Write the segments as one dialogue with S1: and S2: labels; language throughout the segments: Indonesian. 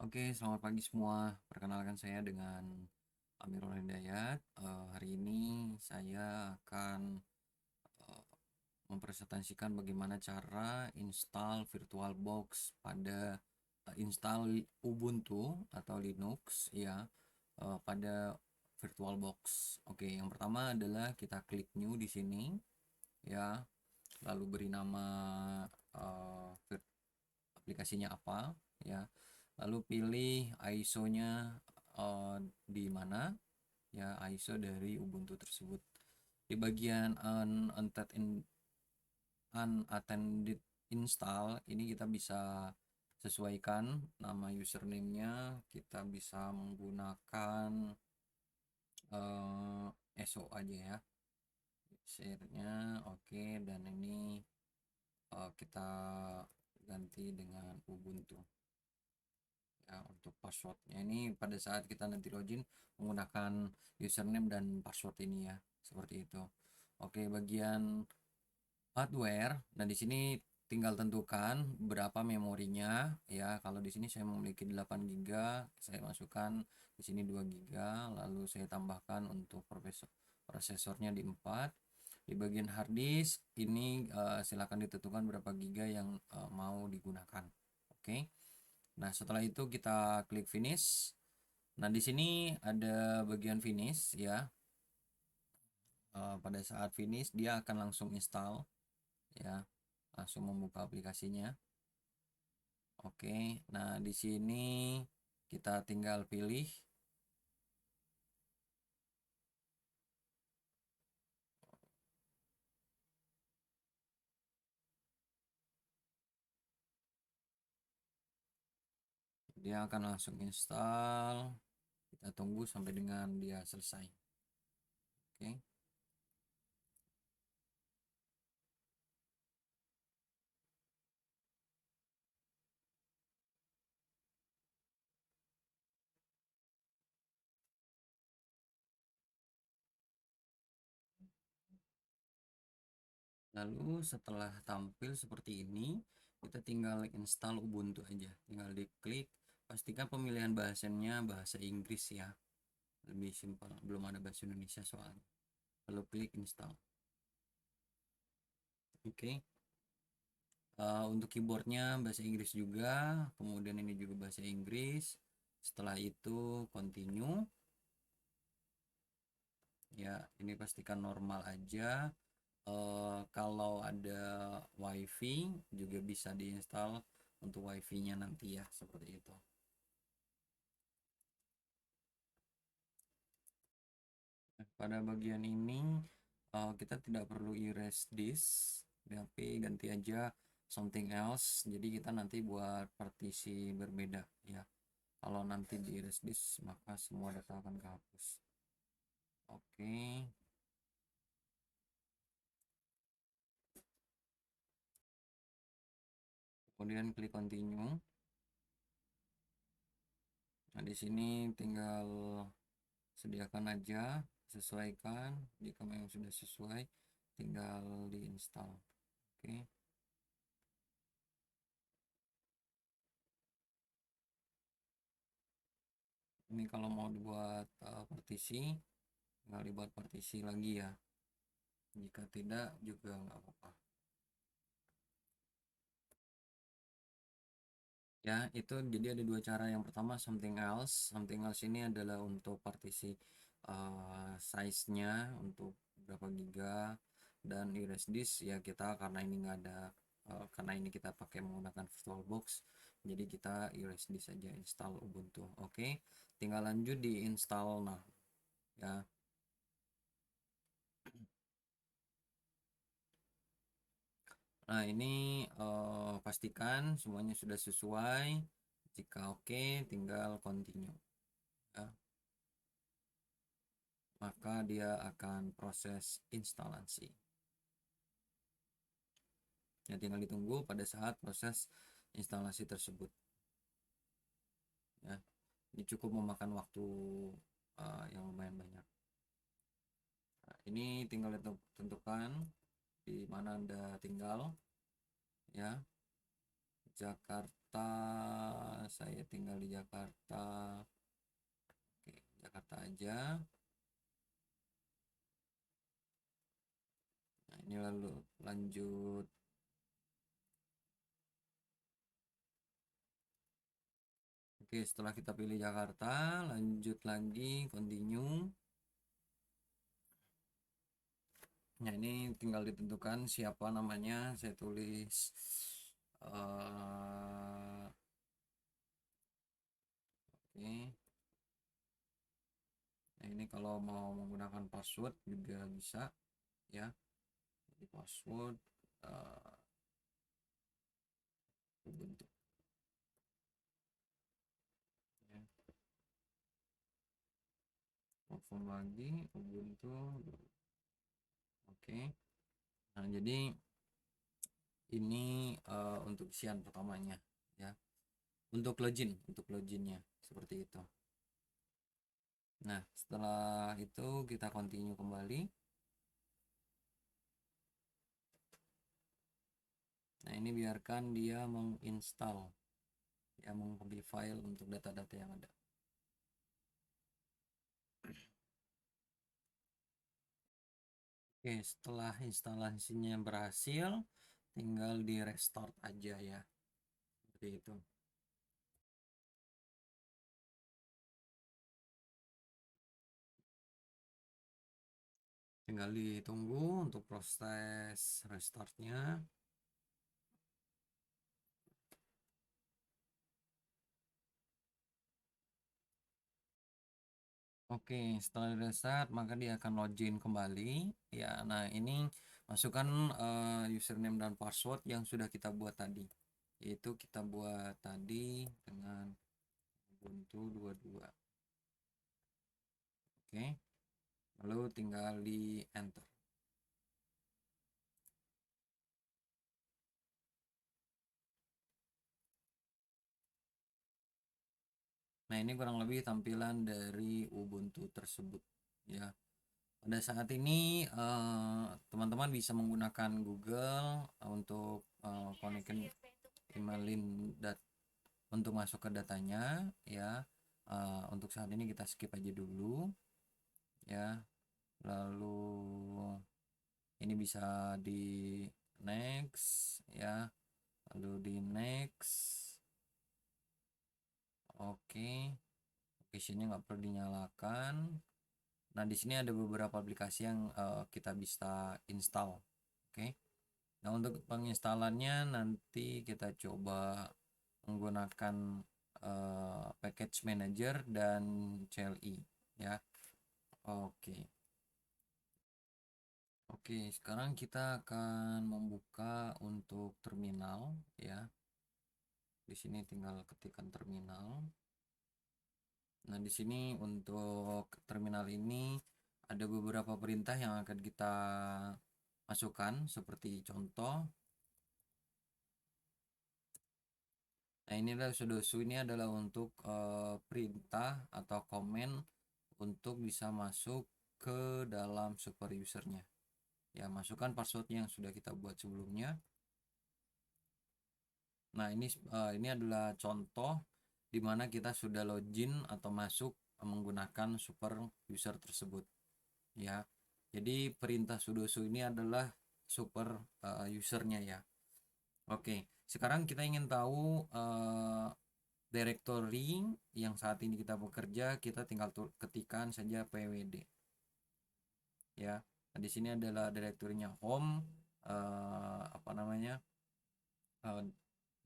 S1: Oke, selamat pagi semua. Perkenalkan saya dengan Amirul Hidayat. Hari ini saya akan eh, mempresentasikan bagaimana cara install VirtualBox pada install Ubuntu atau Linux ya pada VirtualBox. Oke, yang pertama adalah kita klik New di sini ya, lalu beri nama eh, aplikasinya apa ya, lalu pilih ISO-nya di mana ya, ISO dari Ubuntu tersebut. Di bagian unattended install ini kita bisa sesuaikan nama username-nya, kita bisa menggunakan SO aja ya, share-nya. Oke, dan ini kita ganti dengan Ubuntu ya. Untuk passwordnya ini pada saat kita nanti login menggunakan username dan password ini ya, seperti itu. Oke, bagian hardware, nah di sini tinggal tentukan berapa memorinya ya. Kalau di sini saya memiliki 8 GB, saya masukkan di sini 2 GB, lalu saya tambahkan untuk prosesornya di 4. Di bagian hard disk ini silakan ditentukan berapa giga yang mau digunakan. Oke. Nah, setelah itu kita klik finish. Nah, di sini ada bagian finish ya. Pada saat finish dia akan langsung install ya. Langsung membuka aplikasinya. Oke. Nah, di sini kita tinggal pilih dia akan langsung install. Kita tunggu sampai dengan dia selesai. Oke. Lalu setelah tampil seperti ini, kita tinggal install Ubuntu aja. Tinggal diklik, pastikan pemilihan bahasanya bahasa Inggris ya. Lebih simpel, belum ada bahasa Indonesia soalnya. Lalu klik install. Oke. Untuk keyboardnya bahasa Inggris juga, kemudian ini juga bahasa Inggris. Setelah itu continue. Ya, ini pastikan normal aja. Kalau ada WiFi juga bisa diinstal untuk WiFi-nya nanti ya, seperti itu. Nah, pada bagian ini kita tidak perlu erase disk, tapi ganti aja something else. Jadi kita nanti buat partisi berbeda ya. Kalau nanti di erase disk maka semua data akan kehapus. Oke. Kemudian klik continue. Nah, di sini tinggal sediakan aja, sesuaikan. Jika memang sudah sesuai, tinggal diinstal. Oke. Ini kalau mau dibuat partisi, tinggal dibuat partisi lagi ya. Jika tidak juga nggak apa-apa. Ya, itu jadi ada dua cara. Yang pertama something else. Something else ini adalah untuk partisi size-nya untuk berapa giga, dan erase disk ya kita karena ini nggak ada karena ini kita pakai menggunakan VirtualBox, jadi kita erase disk saja, install Ubuntu. Oke, tinggal lanjut di install nah ya. Nah, ini pastikan semuanya sudah sesuai. Jika oke, tinggal continue ya. Maka dia akan proses instalasi. Ya, tinggal ditunggu pada saat proses instalasi tersebut. Ya, ini cukup memakan waktu yang lumayan banyak. Nah, ini tinggal tentukan di mana Anda tinggal ya. Jakarta Jakarta, saya tinggal di Jakarta. Oke, Jakarta aja. Nah, ini lalu lanjut. Oke, setelah kita pilih Jakarta, lanjut lagi, continue. Nah, ini tinggal ditentukan siapa namanya. Saya tulis oke. Nah, ini kalau mau menggunakan password juga bisa ya. Jadi password Ubuntu ya. Telepon lagi Ubuntu. Oke. Nah, jadi ini untuk isian pertamanya ya. Untuk loginnya seperti itu. Nah, setelah itu kita continue kembali. Nah, ini biarkan dia menginstal ya, mengcopy file untuk data-data yang ada. Oke, setelah instalasinya berhasil, tinggal di restart aja ya. Seperti itu. Tinggal ditunggu untuk proses restartnya. Oke, setelah restart maka dia akan login kembali ya. Nah, ini masukkan username dan password yang sudah kita buat tadi, yaitu kita buat tadi dengan Ubuntu 22. Oke, lalu tinggal di enter. Nah, ini kurang lebih tampilan dari Ubuntu tersebut ya. Pada saat ini teman-teman bisa menggunakan Google untuk connecting emailin untuk masuk ke datanya ya. Untuk saat ini kita skip aja dulu ya. Lalu ini bisa di next ya. Lalu di next. Oke. Oke, sini nggak perlu dinyalakan. Nah, di sini ada beberapa aplikasi yang kita bisa install. Oke. Nah, untuk penginstalannya nanti kita coba menggunakan package manager dan CLI ya. Oke. Oke, sekarang kita akan membuka untuk terminal ya. Di sini tinggal ketikkan terminal. Nah, di sini untuk terminal ini ada beberapa perintah yang akan kita masukkan seperti contoh. Nah, ini adalah sudoku, ini adalah untuk perintah atau komen untuk bisa masuk ke dalam super usernya. Ya, masukkan password yang sudah kita buat sebelumnya. Nah, ini adalah contoh di mana kita sudah login atau masuk menggunakan super user tersebut. Ya, jadi perintah sudoku ini adalah super usernya ya. Oke, sekarang kita ingin tahu directory yang saat ini kita bekerja, kita tinggal ketikkan saja pwd ya. Nah, di sini adalah direkturnya home, apa namanya,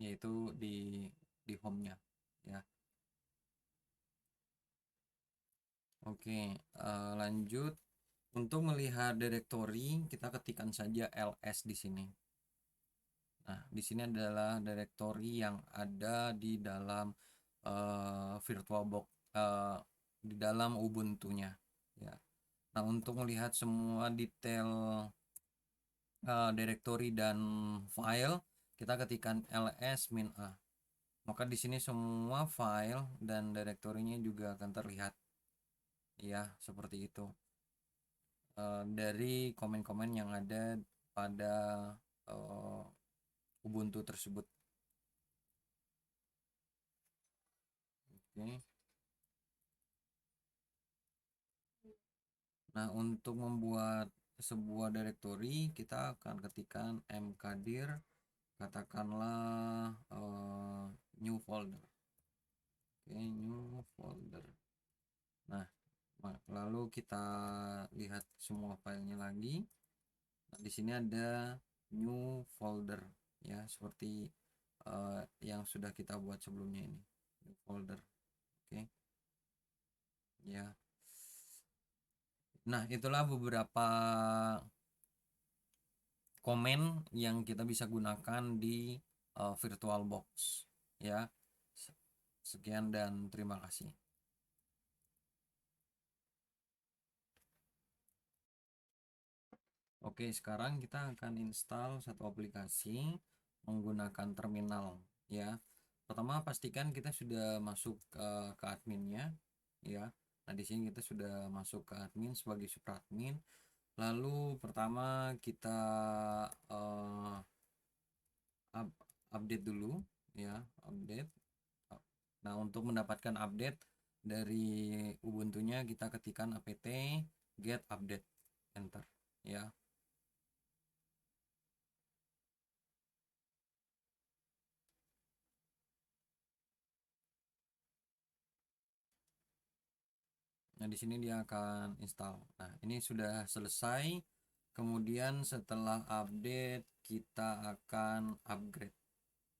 S1: yaitu di home-nya ya. Oke, lanjut. Untuk melihat directory kita ketikkan saja ls di sini. Nah, di sini adalah directory yang ada di dalam VirtualBox, di dalam Ubuntu-nya ya. Nah, untuk melihat semua detail directory dan file, kita ketikkan ls-a. Maka di sini semua file dan directory-nya juga akan terlihat ya, seperti itu. Dari komen-komen yang ada pada Ubuntu tersebut. Oke. Nah, untuk membuat sebuah directory kita akan ketikkan mkdir, katakanlah new folder. Oke, new folder. Nah, lalu kita lihat semua filenya lagi. Nah, di sini ada new folder ya, seperti yang sudah kita buat sebelumnya ini. New folder. Oke. Ya. Nah, itulah beberapa komen yang kita bisa gunakan di VirtualBox ya. Sekian dan terima kasih. Oke, sekarang kita akan install satu aplikasi menggunakan terminal ya. Pertama, pastikan kita sudah masuk ke adminnya ya. Nah, di sini kita sudah masuk ke admin sebagai supradmin. Lalu pertama kita update dulu ya, update. Nah, untuk mendapatkan update dari Ubuntu-nya kita ketikkan apt get update, enter ya. Nah, di sini dia akan install. Nah, ini sudah selesai. Kemudian setelah update kita akan upgrade.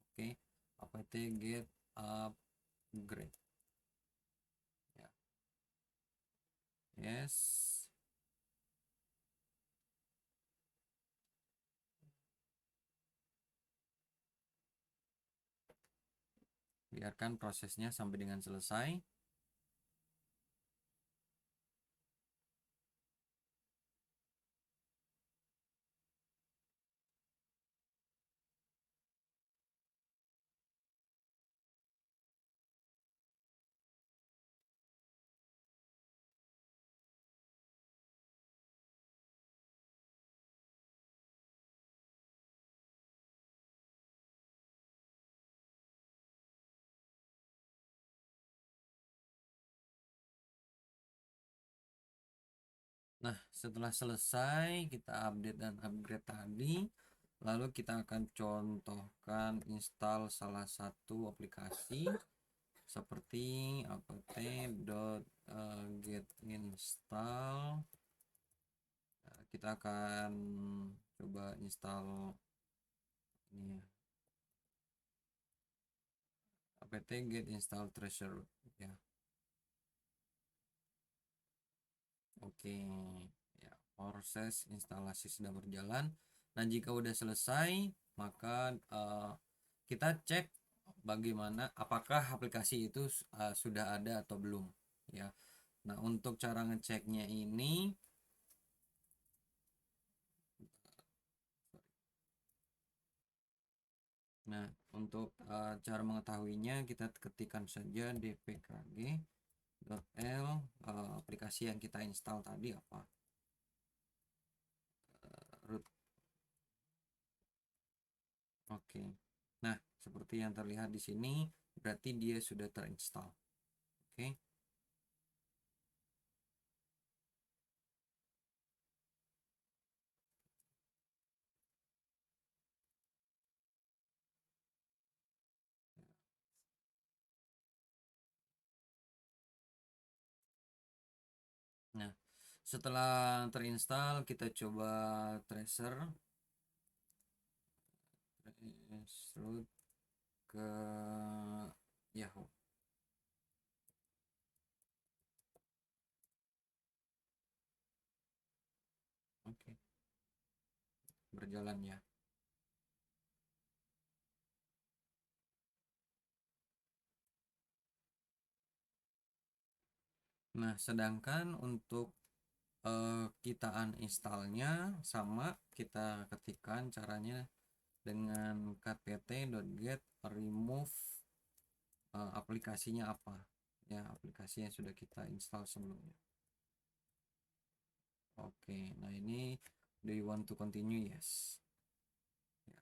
S1: Oke, apt get upgrade ya. Yes. Biarkan prosesnya sampai dengan selesai. Nah, setelah selesai kita update dan upgrade tadi, lalu kita akan contohkan install salah satu aplikasi seperti apt.get install. Kita akan coba install ini ya, apt.get install treasure ya. Oke, ya, proses instalasi sedang berjalan. Nah, jika udah selesai, maka kita cek bagaimana apakah aplikasi itu sudah ada atau belum ya. Nah, untuk cara ngeceknya ini nah, untuk cara mengetahuinya kita ketikkan saja dpkg.l aplikasi yang kita install tadi apa, root. Oke. Nah, seperti yang terlihat di sini berarti dia sudah terinstall. Oke. Nah, setelah terinstall kita coba tracer root ke Yahoo. Oke. Berjalan ya. Nah, sedangkan untuk kita uninstallnya sama, kita ketikkan caranya dengan kpt.get remove aplikasinya apa ya, aplikasi yang sudah kita install sebelumnya. Oke, nah ini do you want to continue? Yes ya.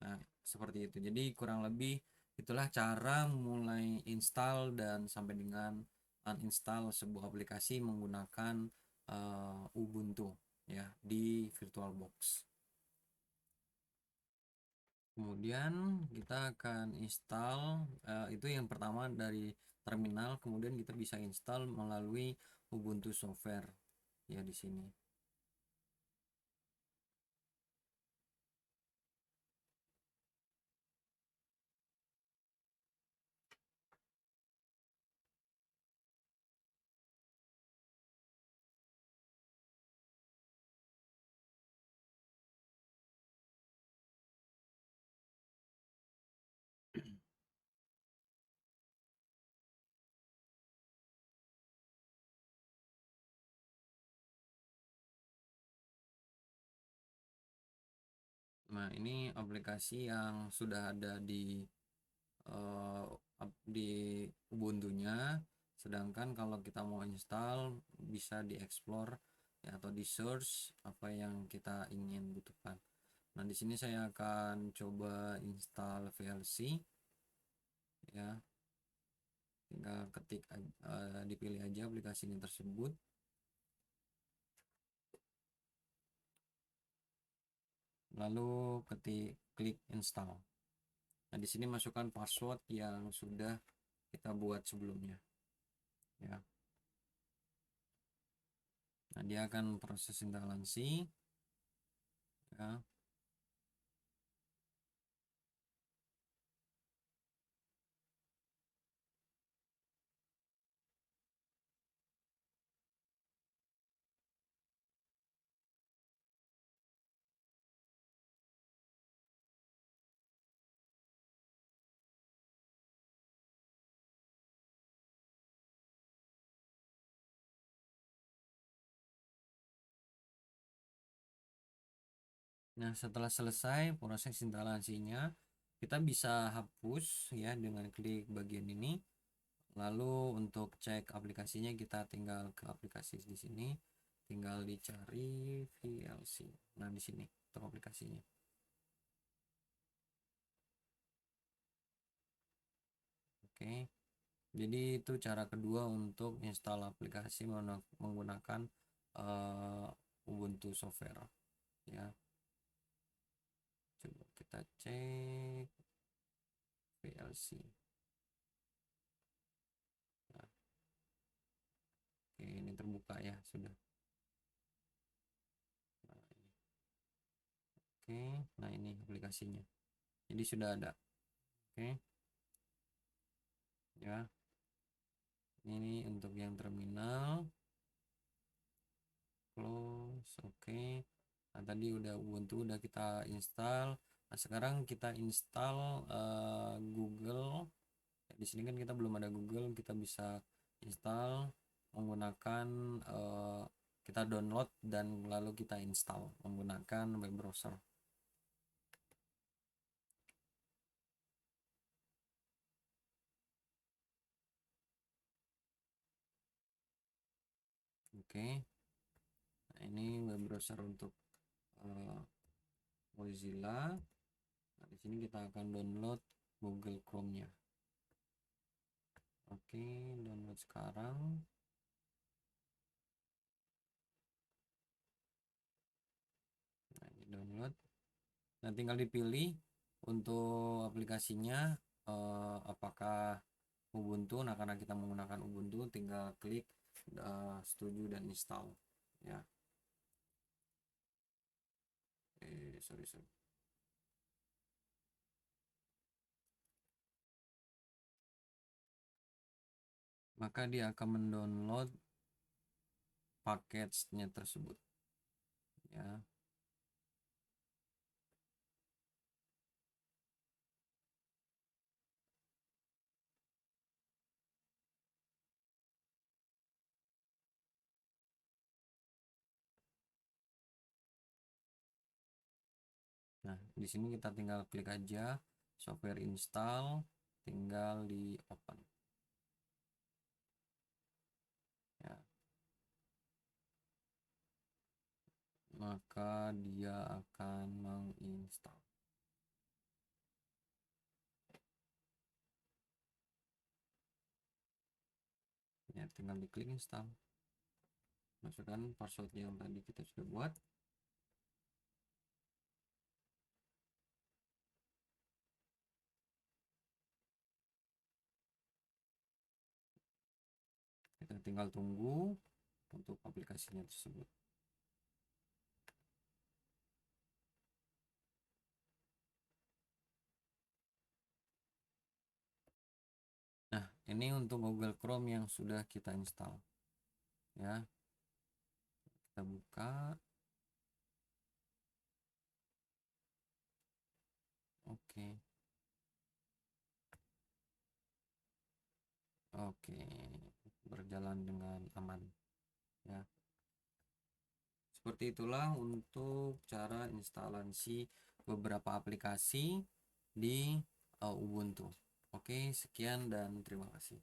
S1: Nah, seperti itu. Jadi kurang lebih Itulah cara mulai install dan sampai dengan uninstall sebuah aplikasi menggunakan Ubuntu ya di VirtualBox. Kemudian kita akan install itu yang pertama dari terminal, kemudian kita bisa install melalui Ubuntu Software ya di sini. Nah, ini aplikasi yang sudah ada uh, di Ubuntu-nya. Sedangkan kalau kita mau install bisa di-explore ya, atau di-search apa yang kita ingin butuhkan. Nah, di sini saya akan coba install VLC ya. Tinggal ketik dipilih aja aplikasi ini tersebut. Lalu klik install. Nah, di sini masukkan password yang sudah kita buat sebelumnya ya. Nah, dia akan proses instalasi ya. Nah, setelah selesai proses instalasinya, kita bisa hapus ya dengan klik bagian ini. Lalu untuk cek aplikasinya kita tinggal ke aplikasi di sini, tinggal dicari VLC. Nah, di sini untuk aplikasinya. Oke. Jadi itu cara kedua untuk install aplikasi menggunakan Ubuntu Software ya. Coba kita cek VLC. Nah, oke, ini terbuka ya sudah. Nah, ini. Oke, nah ini aplikasinya. Jadi sudah ada. Oke. Ya. Ini untuk yang terminal. Close. Oke. Nah, tadi udah Ubuntu udah kita install. Nah, sekarang kita install Google. Di sini kan kita belum ada Google, kita bisa install menggunakan kita download dan lalu kita install menggunakan web browser. Oke. Nah, ini web browser untuk Mozilla. Nah, di sini kita akan download Google Chrome-nya. Oke, download sekarang. Nah, ini download. Nah, tinggal dipilih untuk aplikasinya apakah Ubuntu. Nah, karena kita menggunakan Ubuntu, tinggal klik setuju dan install ya. Sorry. Maka dia akan mendownload paketnya tersebut ya. Nah, di sini kita tinggal klik aja software install, tinggal di open ya. Maka dia akan menginstal. ya tinggal diklik install, masukkan password yang tadi kita sudah buat. Kita tinggal tunggu untuk aplikasinya tersebut. Nah, ini untuk Google Chrome yang sudah kita install. Ya. Kita buka. Oke. Oke, berjalan dengan aman. Ya. Seperti itulah untuk cara instalasi beberapa aplikasi di Ubuntu. Oke, sekian dan terima kasih.